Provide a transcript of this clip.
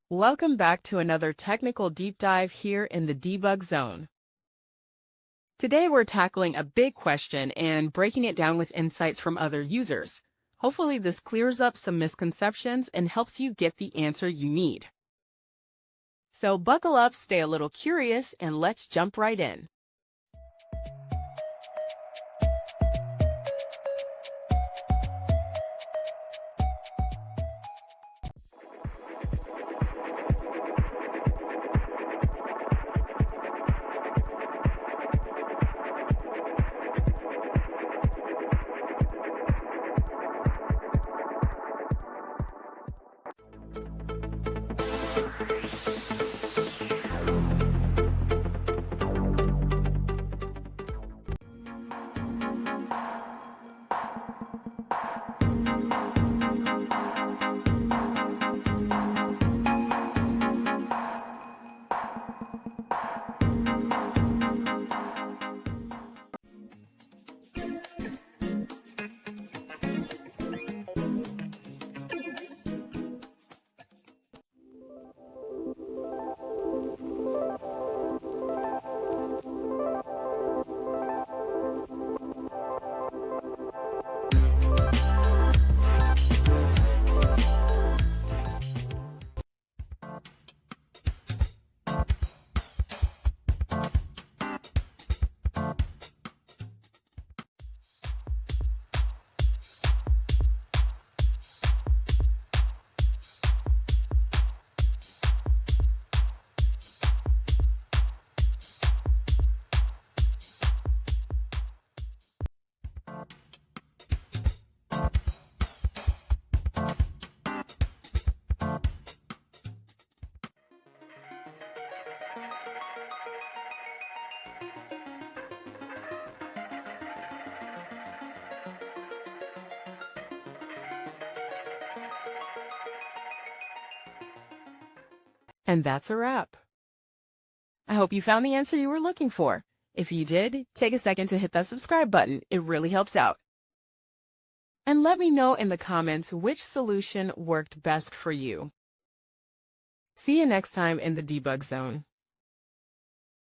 Welcome back to another technical deep dive here in the debug zone. Today we're tackling a big question and breaking it down with insights from other users. Hopefully this clears up some misconceptions and helps you get the answer you need. So buckle up, stay a little curious, and let's jump right in. And that's a wrap. I hope you found the answer you were looking for. If you did, take a second to hit that subscribe button. It really helps out. And let me know in the comments which solution worked best for you. See you next time in the debug zone.